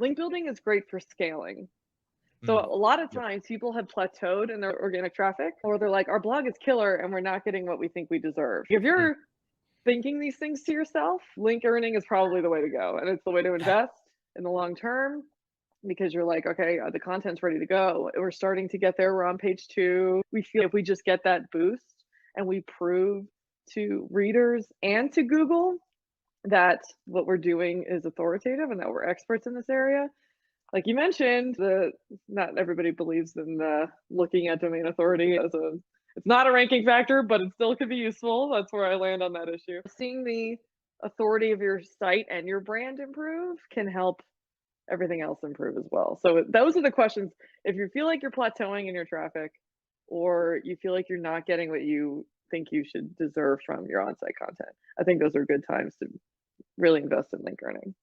Link building is great for scaling. So Mm, a lot of yep. times people have plateaued in their organic traffic, or they're like, our blog is killer and we're not getting what we think we deserve. If Mm. you're thinking these things to yourself, link earning is probably the way to go. And it's the way to invest in the long term because you're like, okay, the content's ready to go. We're starting to get there. We're on page two. We feel if we just get that boost and we prove to readers and to Google that what we're doing is authoritative and that we're experts in this area. Like you mentioned, the not everybody believes in looking at domain authority as a it's not a ranking factor, but it still could be useful. That's where I land on that issue. Seeing the authority of your site and your brand improve can help everything else improve as well. So those are the questions. If you feel like you're plateauing in your traffic or you feel like you're not getting what you think you should deserve from your on-site content, I think those are good times to really invest in link earning.